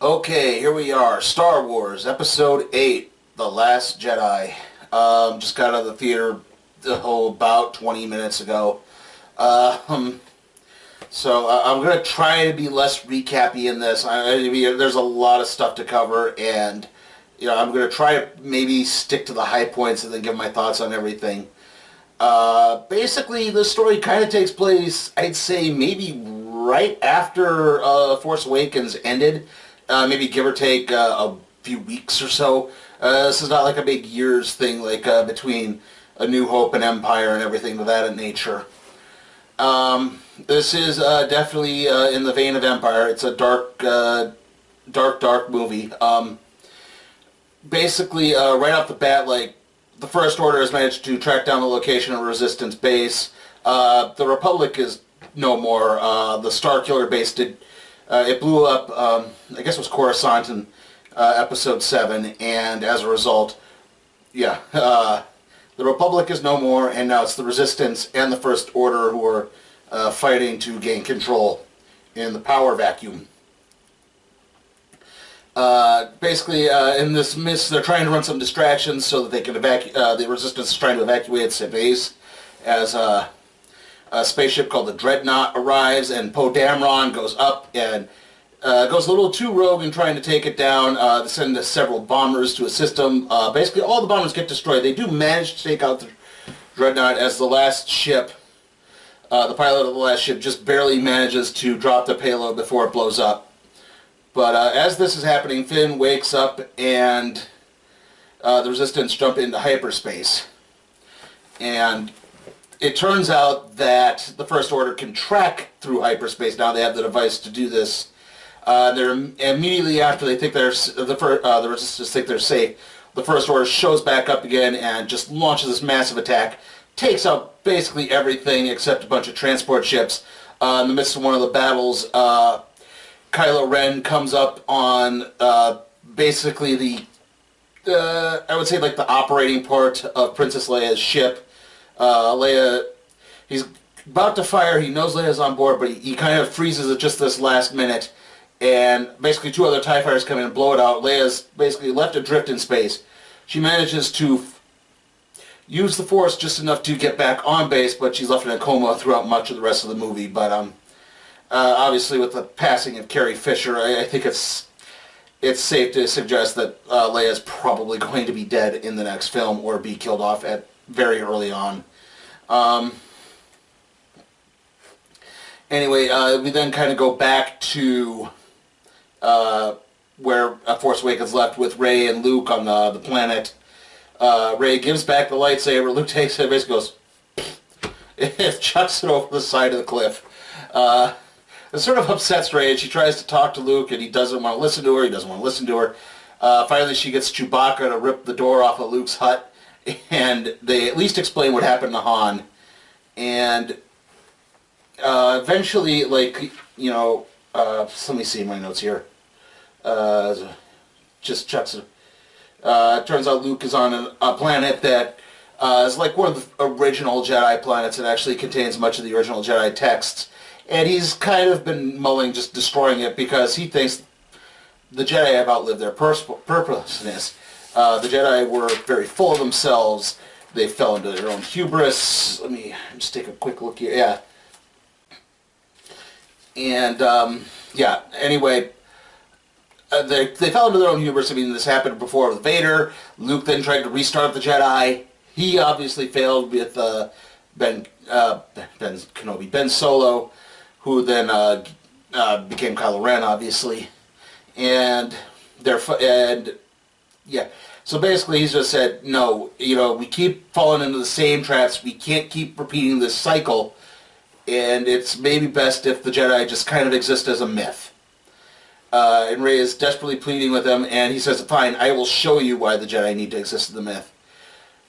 Okay, here we are. Star Wars Episode 8, The Last Jedi. Just got out of the theater about 20 minutes ago. Um, I'm going to try to be less recappy in this. There's a lot of stuff to cover, and I'm going to try to maybe stick to the high points and then give my thoughts on everything. Basically, the story kind of takes place, I'd say, maybe right after Force Awakens ended. Maybe give or take a few weeks or so. This is not like a big years thing like between A New Hope and Empire and everything of that nature. This is definitely in the vein of Empire. It's a dark movie. Basically, right off the bat, like, the First Order has managed to track down the location of Resistance base. The Republic is no more. The Starkiller base did... it blew up, I guess it was Coruscant in Episode 7, and as a result, the Republic is no more, and now it's the Resistance and the First Order who are fighting to gain control in the power vacuum. In this mist, they're trying to run some distractions so that they can the Resistance is trying to evacuate its base as a spaceship called the Dreadnought arrives, and Poe Dameron goes up and goes a little too rogue in trying to take it down. They send several bombers to assist them. Basically, all the bombers get destroyed. They do manage to take out the Dreadnought as the last ship, the pilot of the last ship, just barely manages to drop the payload before it blows up. But as this is happening, Finn wakes up and the Resistance jump into hyperspace. And it turns out that the First Order can track through hyperspace. Now they have the device to do this. They're immediately after they think the Resistance think they're safe, the First Order shows back up again and just launches this massive attack, takes out basically everything except a bunch of transport ships. In the midst of one of the battles, Kylo Ren comes up on basically I would say like the operating part of Princess Leia's ship. Leia, he's about to fire, he knows Leia's on board, but he kind of freezes at just this last minute, and basically two other TIE fighters come in and blow it out. Leia's basically left adrift in space. She manages to use the Force just enough to get back on base, but she's left in a coma throughout much of the rest of the movie. But obviously with the passing of Carrie Fisher, I think it's safe to suggest that Leia's probably going to be dead in the next film or be killed off at very early on. Anyway, we then kind of go back to where Force Awakens left with Rey and Luke on the planet. Rey gives back the lightsaber. Luke takes it and basically goes, it chucks it over the side of the cliff. It sort of upsets Rey, and she tries to talk to Luke, and he doesn't want to listen to her. He doesn't want to listen to her. Finally, she gets Chewbacca to rip the door off of Luke's hut, and they at least explain what happened to Han. And eventually, let me see my notes here. Just checks it. Turns out Luke is on a planet that is like one of the original Jedi planets. It actually contains much of the original Jedi texts. And he's kind of been mulling just destroying it because he thinks the Jedi have outlived their purposeness. The Jedi were very full of themselves. They fell into their own hubris. Let me just take a quick look here. Yeah. And, anyway, they fell into their own hubris. I mean, this happened before with Vader. Luke then tried to restart the Jedi. He obviously failed with Ben Kenobi. Ben Solo, who then became Kylo Ren, obviously. So basically he's just said, no, we keep falling into the same traps. We can't keep repeating this cycle. And it's maybe best if the Jedi just kind of exist as a myth. And Rey is desperately pleading with him, and he says, fine, I will show you why the Jedi need to exist as the myth.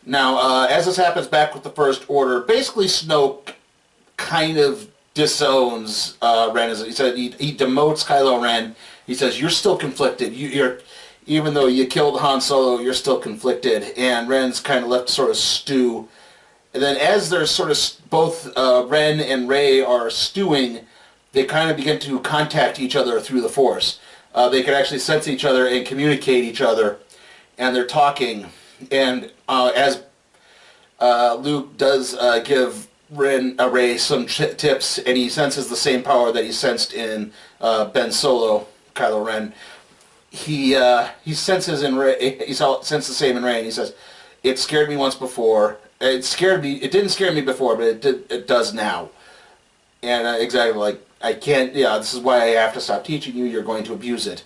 Now, as this happens back with the First Order, basically Snoke kind of disowns Ren. He said he demotes Kylo Ren. He says, you're still conflicted. Even though you killed Han Solo, you're still conflicted. And Ren's kind of left to sort of stew. And then as they're sort of both Ren and Rey are stewing, they kind of begin to contact each other through the Force. they could actually sense each other and communicate each other, and they're talking. And as Luke does give Rey some tips, and he senses the same power that he sensed in Ben Solo, Kylo Ren. He senses in Rey, he sensed the same in Rey, and he says, "It scared me once before. It scared me. It didn't scare me before, but it does now." And exactly, like, I can't. Yeah, this is why I have to stop teaching you. You're going to abuse it.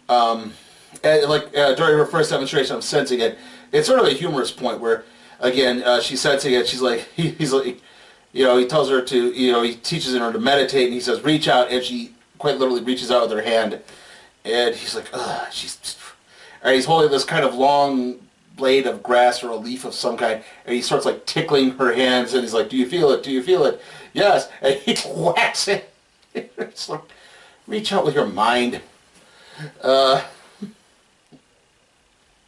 During her first demonstration of sensing it, it's sort of a humorous point where, again, she's sensing it. She's like, he's like, he tells her to, he teaches her to meditate, and he says, reach out, and she quite literally reaches out with her hand, and he's like, ugh, and he's holding this kind of long blade of grass or a leaf of some kind, and he starts like tickling her hands, and he's like, do you feel it? Do you feel it? Yes. And he whacks it. It's like, reach out with your mind.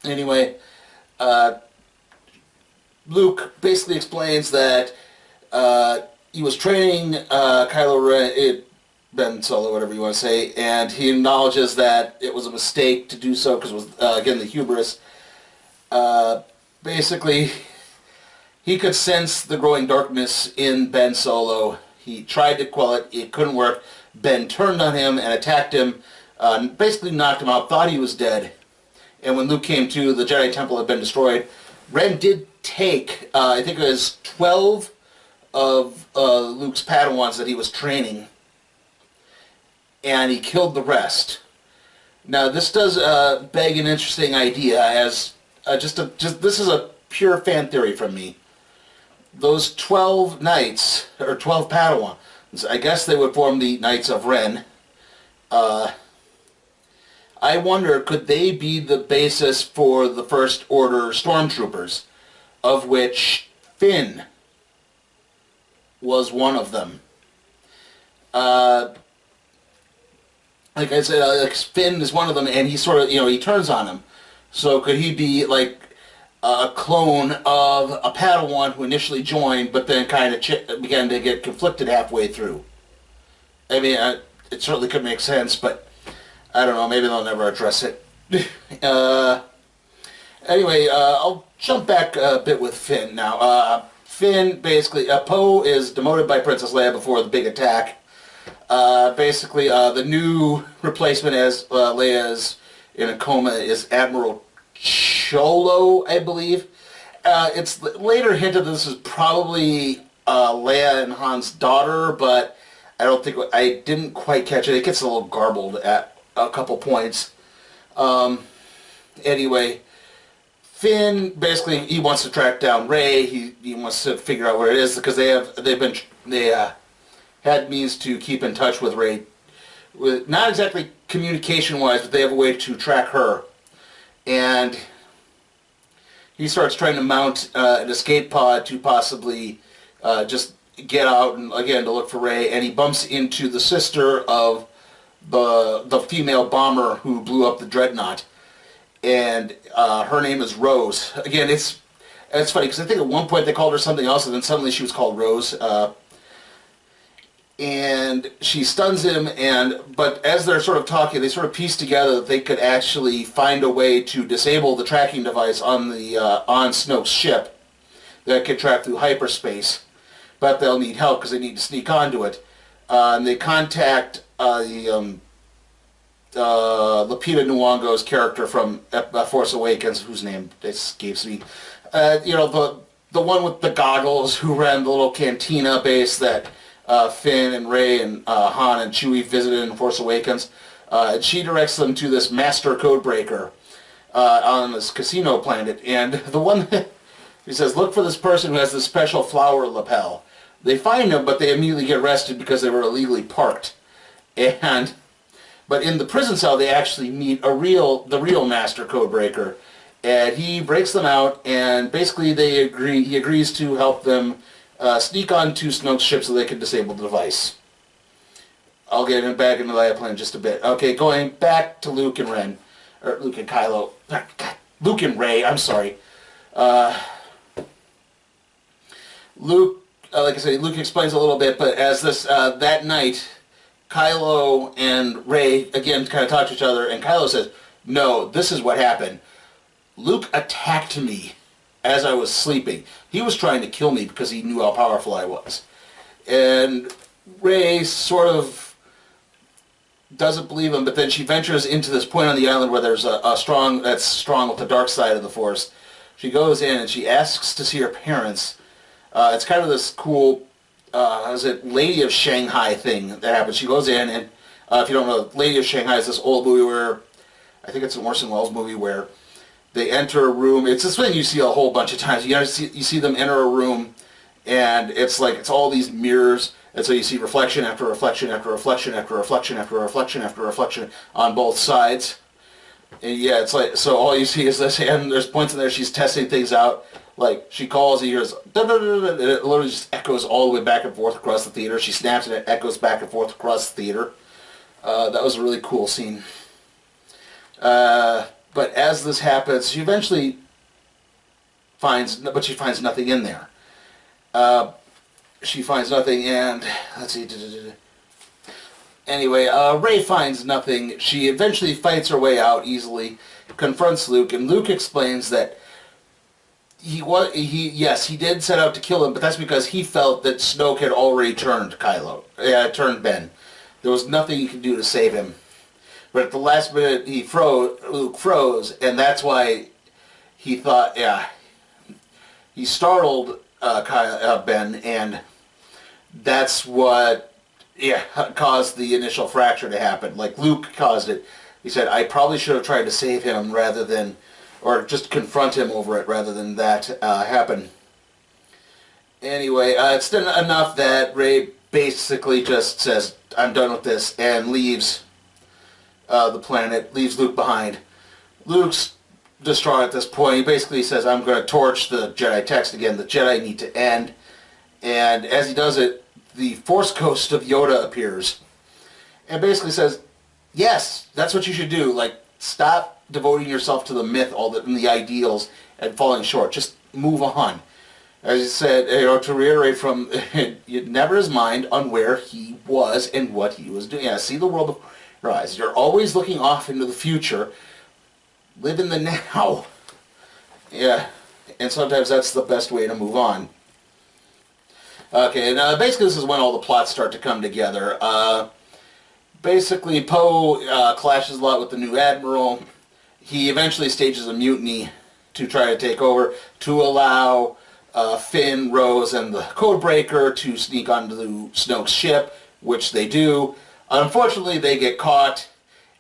Anyway, Luke basically explains that he was training Kylo Ren, Ben Solo, whatever you want to say, and he acknowledges that it was a mistake to do so because it was, again, the hubris. Basically, he could sense the growing darkness in Ben Solo. He tried to quell it. It couldn't work. Ben turned on him and attacked him, basically knocked him out, thought he was dead. And when Luke came to, the Jedi Temple had been destroyed. Ren did take, I think it was 12 of Luke's Padawans that he was training, and he killed the rest. Now, this does beg an interesting idea, as this is a pure fan theory from me. Those 12 knights, or 12 Padawans, I guess they would form the Knights of Ren. I wonder, could they be the basis for the First Order stormtroopers, of which Finn was one of them? Like I said, Finn is one of them, and he sort of, he turns on him. So could he be like a clone of a Padawan who initially joined, but then kind of began to get conflicted halfway through? I mean, it certainly could make sense, but I don't know, maybe they'll never address it. Anyway, I'll jump back a bit with Finn now. Finn, basically, Poe is demoted by Princess Leia before the big attack. Basically, the new replacement as Leia's in a coma is Admiral Cholo, I believe. It's later hinted this is probably Leia and Han's daughter, but I didn't quite catch it. It gets a little garbled at a couple points. Anyway, Finn basically he wants to track down Rey. He wants to figure out where it is because they had means to keep in touch with Rey, with not exactly communication-wise, but they have a way to track her. And he starts trying to mount an escape pod to possibly just get out and again to look for Rey. And he bumps into the sister of the female bomber who blew up the dreadnought, and her name is Rose. Again, it's funny because I think at one point they called her something else, and then suddenly she was called Rose. And she stuns him, but as they're sort of talking, they sort of piece together that they could actually find a way to disable the tracking device on Snoke's ship that could track through hyperspace, but they'll need help because they need to sneak onto it. And they contact Lupita Nyong'o's character from Force Awakens, whose name escapes me. The one with the goggles who ran the little cantina base that Finn and Rey and Han and Chewie visited in Force Awakens. And she directs them to this master codebreaker on this casino planet. And the one that he says, look for this person who has this special flower lapel. They find him, but they immediately get arrested because they were illegally parked. But in the prison cell, they actually meet the real master codebreaker. And he breaks them out, and basically he agrees to help them sneak onto Snoke's ship so they can disable the device. I'll get him back into the Leia plan in just a bit. Okay, going back to Luke and Ren. Or Luke and Kylo. God, Luke and Rey, I'm sorry. Luke, like I said, Luke explains a little bit, but as that night, Kylo and Rey, again, kind of talk to each other, and Kylo says, no, this is what happened. Luke attacked me as I was sleeping. He was trying to kill me because he knew how powerful I was. And Rey sort of doesn't believe him, but then she ventures into this point on the island where there's a strong with the dark side of the Force. She goes in and she asks to see her parents. It's kind of this cool, Lady of Shanghai thing that happens. She goes in and, if you don't know, Lady of Shanghai is this old movie where, I think it's an Orson Welles movie where they enter a room. It's this thing you see a whole bunch of times. You see them enter a room, and it's all these mirrors, and so you see reflection after reflection after reflection after reflection after reflection after reflection on both sides. And yeah, it's like, so all you see is this, and there's points in there she's testing things out. Like, she calls, he hears, da, da, da, da, and it literally just echoes all the way back and forth across the theater. She snaps and it echoes back and forth across the theater. That was a really cool scene. But as this happens, she eventually finds nothing in there. She finds nothing, and let's see. Anyway, Rey finds nothing. She eventually fights her way out easily, confronts Luke, and Luke explains that he did set out to kill him, but that's because he felt that Snoke had already turned Ben. There was nothing he could do to save him. But at the last minute, Luke froze, and that's why he thought, he startled Ben, and that's what, caused the initial fracture to happen. Like, Luke caused it. He said, I probably should have tried to save him or just confront him over it rather than that happen. Anyway, it's enough that Rey basically just says, I'm done with this, and leaves the planet, leaves Luke behind. Luke's distraught at this point. He basically says, I'm going to torch the Jedi text again. The Jedi need to end. And as he does it, the Force Ghost of Yoda appears. And basically says, yes, that's what you should do. Like, stop devoting yourself to the myth, and the ideals, and falling short. Just move on. As he said, to reiterate from, never his mind on where he was and what he was doing. Yeah, see the world before your eyes. You're always looking off into the future. Live in the now. Yeah, and sometimes that's the best way to move on. Okay, and basically this is when all the plots start to come together. Basically, Poe clashes a lot with the new Admiral. He eventually stages a mutiny to try to take over, to allow Finn, Rose, and the Codebreaker to sneak onto Snoke's ship, which they do. Unfortunately, they get caught.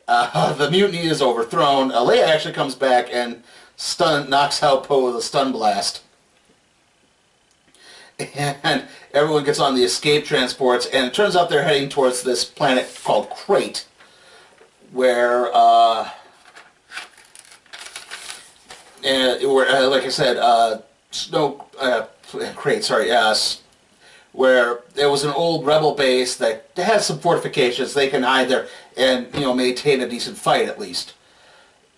The mutiny is overthrown. Leia actually comes back and knocks out Poe with a stun blast. And everyone gets on the escape transports, and it turns out they're heading towards this planet called Crate, where, like I said, where there was an old rebel base that has some fortifications. They can hide there and, maintain a decent fight at least.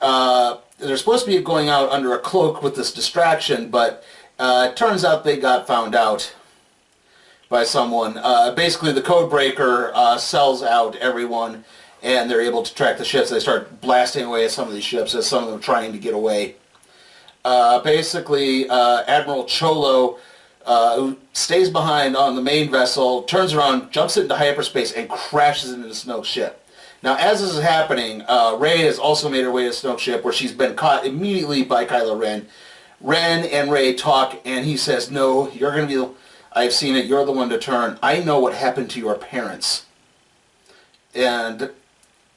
They're supposed to be going out under a cloak with this distraction, but it turns out they got found out by someone. Basically, the Codebreaker sells out everyone, and they're able to track the ships. They start blasting away at some of these ships as some of them are trying to get away. Basically, Admiral Cholo, who stays behind on the main vessel, turns around, jumps into hyperspace, and crashes into Snoke's ship. Now, as this is happening, Rey has also made her way to Snoke's ship, where she's been caught immediately by Kylo Ren. Ren and Rey talk, and he says, no, you're going to be I've seen it, you're the one to turn. I know what happened to your parents. And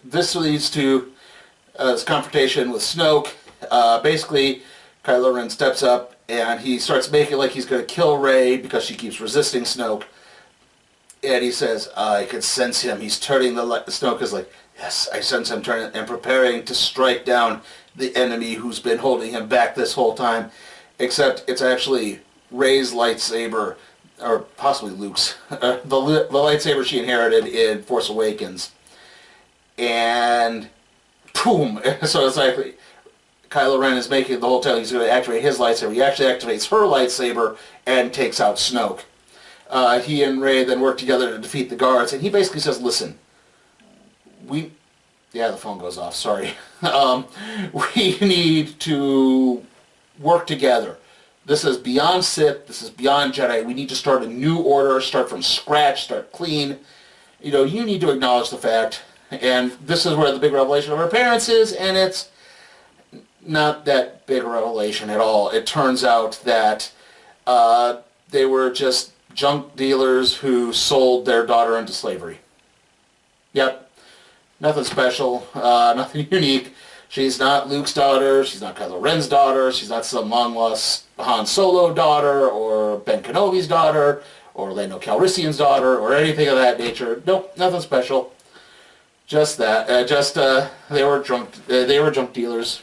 this leads to this confrontation with Snoke. Basically, Kylo Ren steps up, and he starts making like he's going to kill Rey because she keeps resisting Snoke. And he says, I can sense him. He's turning Snoke is like, yes, I sense him turning and preparing to strike down the enemy who's been holding him back this whole time. Except it's actually Rey's lightsaber, or possibly Luke's, the lightsaber she inherited in Force Awakens. And boom! So it's like Kylo Ren is making the whole time he's going to activate his lightsaber. He actually activates her lightsaber and takes out Snoke. He and Rey then work together to defeat the guards, and he basically says, listen, Yeah, the phone goes off, sorry. We need to work together. This is beyond Sith, this is beyond Jedi. We need to start a new order, start from scratch, start clean. You need to acknowledge the fact, and this is where the big revelation of her parents is, and it's not that big a revelation at all. It turns out that they were just junk dealers who sold their daughter into slavery. Yep. Nothing special, nothing unique. She's not Luke's daughter, she's not Kylo Ren's daughter, she's not some long-lost Han Solo daughter, or Ben Kenobi's daughter, or Lando Calrissian's daughter, or anything of that nature. Nope, nothing special. Just that. They were junk dealers.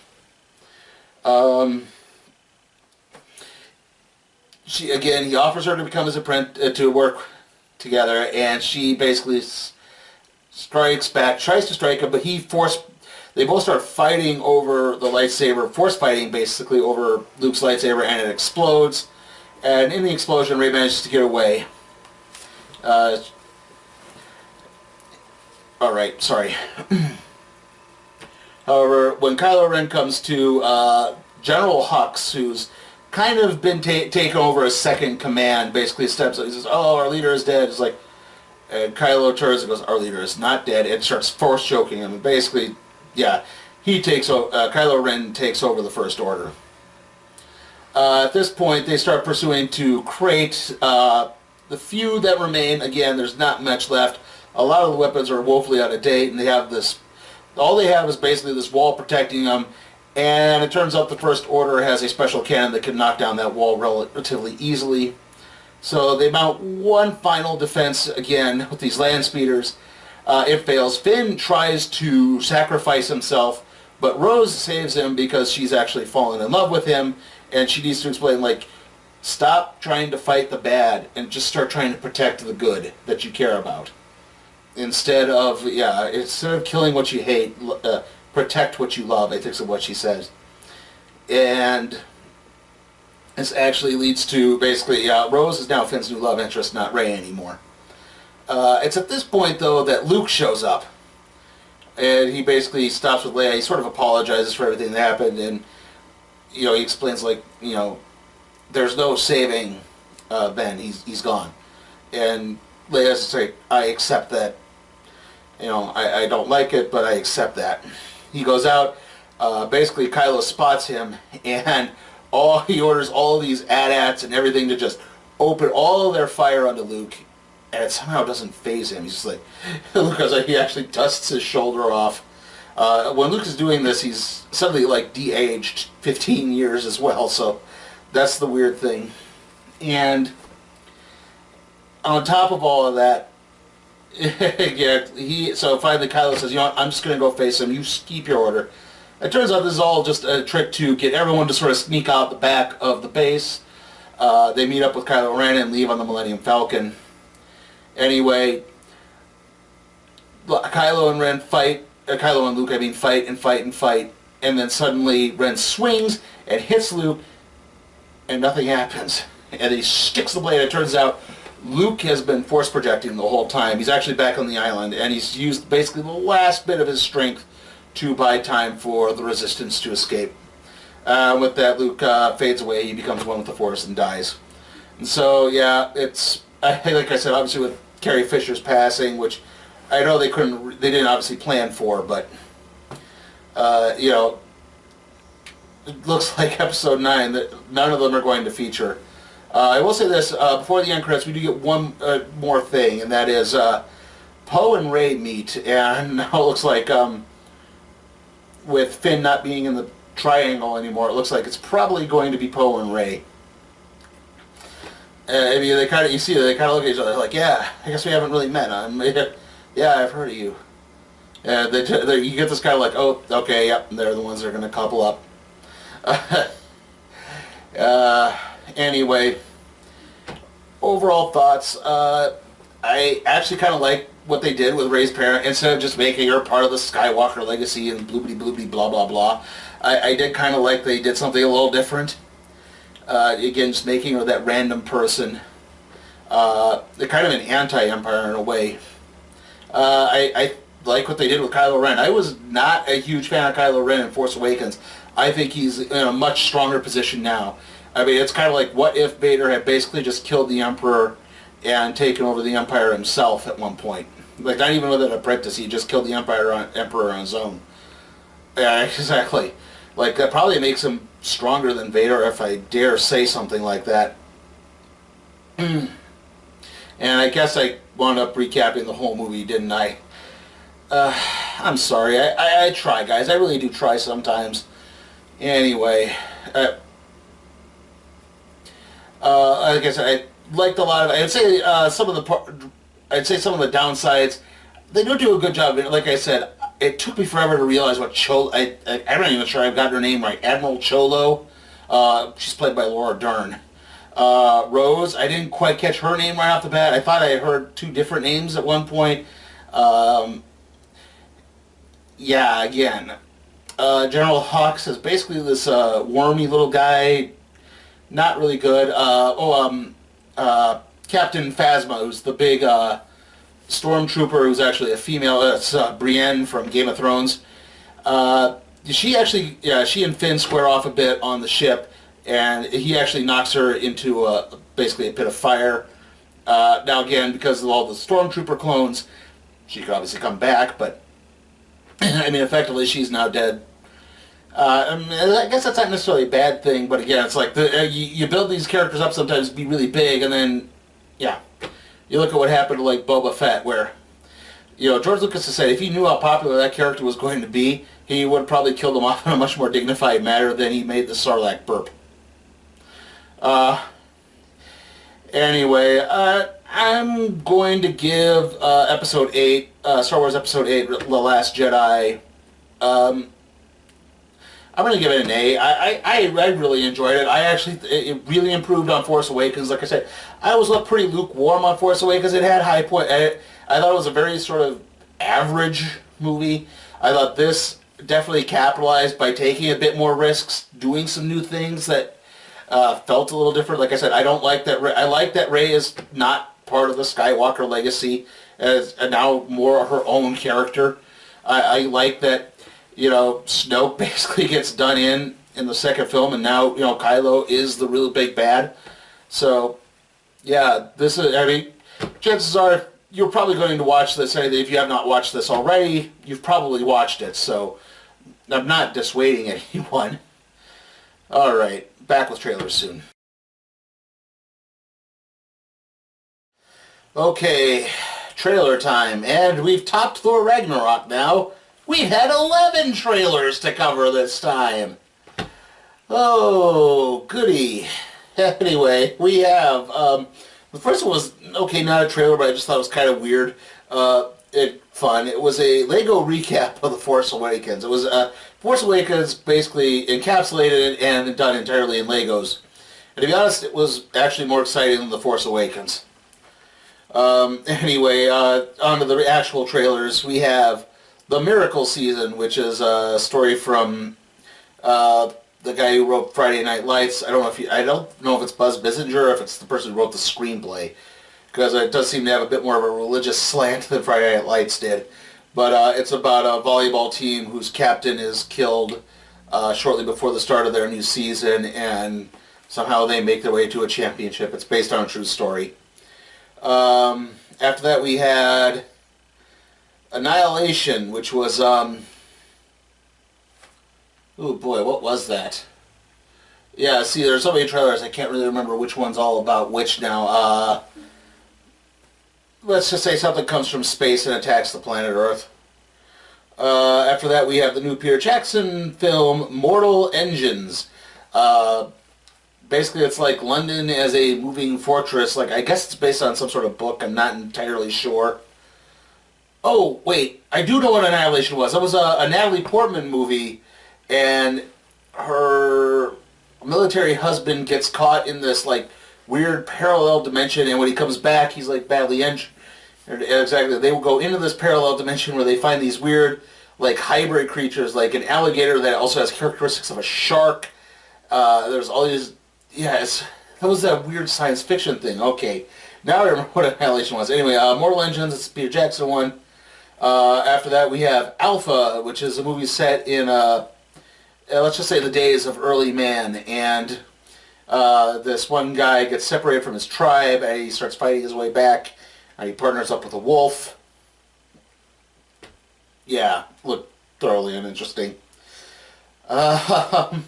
He offers her to become his apprentice, to work together, and she basically strikes back, tries to strike him, but they both start fighting over the lightsaber, force fighting basically over Luke's lightsaber, and it explodes. And in the explosion, Rey manages to get away. Alright, sorry. However, when Kylo Ren comes to General Hux, who's kind of been taken over as second command, basically steps up, he says, "Oh, our leader is dead." It's like, and Kylo turns and goes, "Our leader is not dead," and starts force choking him. And basically, yeah, Kylo Ren takes over the First Order. At this point, they start pursuing to create the few that remain. Again, there's not much left. A lot of the weapons are woefully out of date, and they have this. All they have is basically this wall protecting them. And it turns out the First Order has a special cannon that can knock down that wall relatively easily. So they mount one final defense again with these land speeders. It fails. Finn tries to sacrifice himself, but Rose saves him because she's actually fallen in love with him, and she needs to explain, like, stop trying to fight the bad and just start trying to protect the good that you care about. Instead of killing what you hate, protect what you love, I think is what she says. And this actually leads to, basically, Rose is now Finn's new love interest, not Rey anymore. It's at this point, though, that Luke shows up. And he basically stops with Leia. He sort of apologizes for everything that happened, and, he explains, like, there's no saving Ben. He's gone. And Leia's like, I accept that. I don't like it, but I accept that. He goes out. Basically, Kylo spots him, and he orders all these AT-ATs and everything to just open all their fire onto Luke, and it somehow doesn't faze him. He's just like, Luke goes like, he actually dusts his shoulder off. When Luke is doing this, he's suddenly like de-aged 15 years as well, so that's the weird thing. And on top of all of that, so finally Kylo says, I'm just going to go face him, you keep your order. It turns out this is all just a trick to get everyone to sort of sneak out the back of the base. They meet up with Kylo Ren and leave on the Millennium Falcon. Anyway, Kylo and Luke, fight and fight and fight, and then suddenly Ren swings and hits Luke, and nothing happens. And he sticks the blade. It turns out Luke has been force projecting the whole time. He's actually back on the island, and he's used basically the last bit of his strength to buy time for the Resistance to escape. With that, Luke fades away. He becomes one with the Force and dies. And so, yeah, it's, like I said, obviously with Carrie Fisher's passing, which I know they didn't obviously plan for, but, it looks like Episode 9, that none of them are going to feature. I will say this, before the end credits, we do get one more thing, and that is Poe and Rey meet, and now it looks like, with Finn not being in the triangle anymore, it looks like it's probably going to be Poe and Rey. They kind of look at each other like, yeah, I guess we haven't really met. Yeah, I've heard of you. You get this kind of like, oh, okay, yep, they're the ones that are going to couple up. Anyway, overall thoughts. I actually kind of like what they did with Rey's parent. Instead of just making her part of the Skywalker legacy and bloobity blah blah blah, I did kind of like they did something a little different. Again, just making her that random person. They're kind of an anti-Empire in a way. The like what they did with Kylo Ren. I was not a huge fan of Kylo Ren in Force Awakens. I think he's in a much stronger position now. I mean, it's kind of like, what if Vader had basically just killed the Emperor and taken over the Empire himself at one point? Like, not even with an apprentice, he just killed the Emperor on his own. Yeah, exactly. Like, that probably makes him stronger than Vader, if I dare say something like that. And I guess I wound up recapping the whole movie, didn't I? I'm sorry. I try, guys. I really do try sometimes. Anyway, like I said, I liked a lot of. I'd say some of the downsides. They don't do a good job. Like I said, it took me forever to realize what Cholo. I'm not even sure I've got her name right. Admiral Cholo. She's played by Laura Dern. Rose, I didn't quite catch her name right off the bat. I thought I heard two different names at one point. Yeah, again, General Hux is basically this wormy little guy, not really good. Captain Phasma, who's the big stormtrooper, who's actually a female. It's Brienne from Game of Thrones. She and Finn square off a bit on the ship, and he actually knocks her into basically a pit of fire. Now again, because of all the stormtrooper clones, she could obviously come back, but I mean, effectively, she's now dead. I guess that's not necessarily a bad thing, but again, it's like you build these characters up sometimes to be really big, and then, yeah, you look at what happened to, like, Boba Fett, where, George Lucas has said if he knew how popular that character was going to be, he would have probably killed him off in a much more dignified manner than he made the Sarlacc burp. Anyway, I'm going to give Episode 8, Star Wars Episode 8, The Last Jedi, I'm going to give it an A. I really enjoyed it. It really improved on Force Awakens. Like I said, I was pretty lukewarm on Force Awakens. It had high point. I thought it was a very sort of average movie. I thought this definitely capitalized by taking a bit more risks, doing some new things that felt a little different. Like I said, I don't like that. I like that Rey is not part of the Skywalker legacy, as now more her own character. I like that, Snoke basically gets done in the second film, and now, Kylo is the real big bad. So, yeah, chances are you're probably going to watch this. If you have not watched this already, you've probably watched it, so I'm not dissuading anyone. Alright, back with trailers soon. Okay, trailer time, and we've topped Thor Ragnarok now. We had 11 trailers to cover this time. Oh, goody. Anyway, we have, the first one was, okay, not a trailer, but I just thought it was kind of weird, fun. It was a Lego recap of The Force Awakens. It was, Force Awakens basically encapsulated and done entirely in Legos. And to be honest, it was actually more exciting than The Force Awakens. Anyway, on to the actual trailers. We have The Miracle Season, which is a story from the guy who wrote Friday Night Lights. I don't know if it's Buzz Bissinger or if it's the person who wrote the screenplay, because it does seem to have a bit more of a religious slant than Friday Night Lights did. But it's about a volleyball team whose captain is killed shortly before the start of their new season, and somehow they make their way to a championship. It's based on a true story. After that, we had Annihilation, which was, oh boy, what was that? Yeah, see, there's so many trailers, I can't really remember which one's all about which now. Let's just say something comes from space and attacks the planet Earth. After that, we have the new Peter Jackson film, Mortal Engines. Basically, it's like London as a moving fortress. Like, I guess it's based on some sort of book. I'm not entirely sure. Oh, wait. I do know what Annihilation was. It was a Natalie Portman movie, and her military husband gets caught in this, like, weird parallel dimension, and when he comes back, he's, like, badly injured. Exactly. They will go into this parallel dimension where they find these weird, like, hybrid creatures, like an alligator that also has characteristics of a shark. There's all these... Yes, that was that weird science fiction thing. Okay, now I remember what Annihilation was. Anyway, Mortal Engines, it's the Peter Jackson one. After that, we have Alpha, which is a movie set in, let's just say, the days of early man. And this one guy gets separated from his tribe, and he starts fighting his way back, and he partners up with a wolf. Yeah, looked thoroughly uninteresting. Oh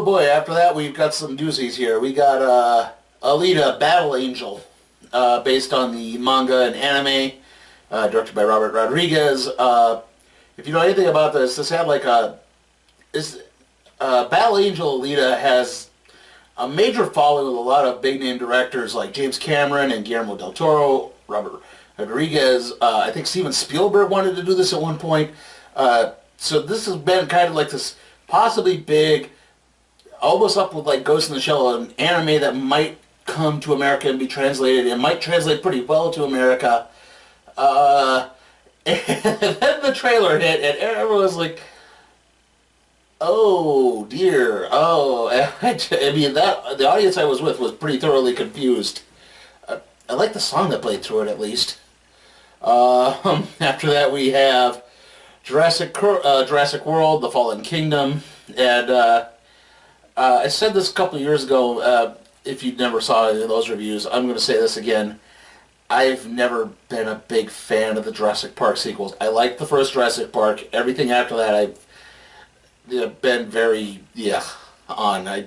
boy, after that we've got some doozies here. We got Alita, Battle Angel, based on the manga and anime, directed by Robert Rodriguez. If you know anything about this had like Battle Angel Alita has a major following with a lot of big-name directors like James Cameron and Guillermo del Toro, Robert Rodriguez. I think Steven Spielberg wanted to do this at one point. So this has been kind of like this possibly big, almost up with like Ghost in the Shell, an anime that might come to America and be translated. It might translate pretty well to America. And then the trailer hit, and everyone was like, "Oh dear, oh." I mean, the audience I was with was pretty thoroughly confused. I like the song that played through it, at least. After that, we have Jurassic World: The Fallen Kingdom, and I said this a couple of years ago. If you never saw any of those reviews, I'm going to say this again. I've never been a big fan of the Jurassic Park sequels. I liked the first Jurassic Park. Everything after that, I've been very on. I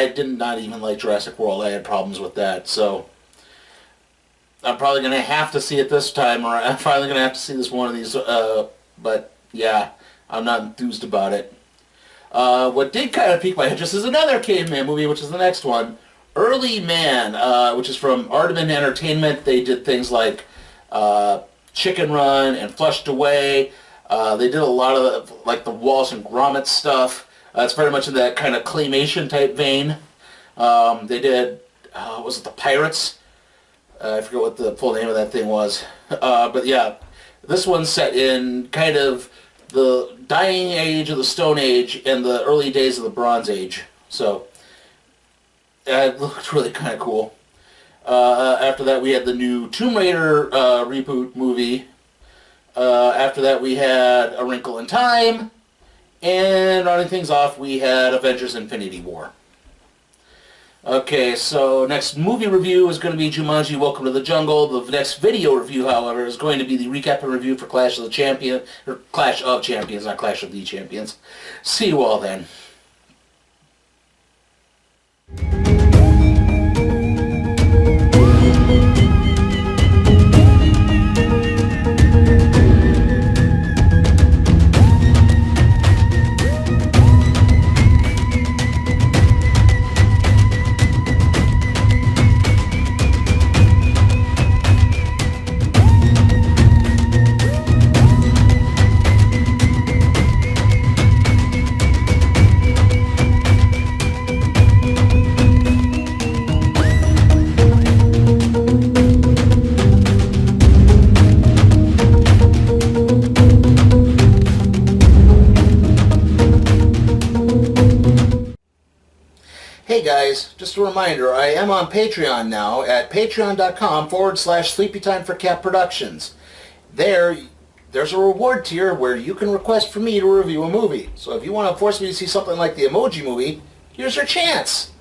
did not even like Jurassic World. I had problems with that, so I'm probably going to have to see it this time, or I'm finally going to have to see this one of these, but yeah, I'm not enthused about it. What did kind of pique my interest is another caveman movie, which is the next one, Early Man, which is from Aardman Entertainment. They did things like Chicken Run and Flushed Away. They did a lot of the Wallace and Gromit stuff. It's very much in that kind of claymation type vein. They did, was it The Pirates? I forget what the full name of that thing was. But yeah, this one's set in kind of the dying age of the Stone Age and the early days of the Bronze Age. So it looked really kind of cool. After that, we had the new Tomb Raider reboot movie. After that, we had A Wrinkle in Time. And rounding things off, we had Avengers Infinity War. Okay, so next movie review is going to be Jumanji: Welcome to the Jungle. The next video review, however, is going to be the recap and review for Clash of Champions, not Clash of the Champions. See you all then. Hey guys, just a reminder, I am on Patreon now at patreon.com/SleepyTime for Cat Productions. There's a reward tier where you can request for me to review a movie. So if you want to force me to see something like the Emoji Movie, here's your chance.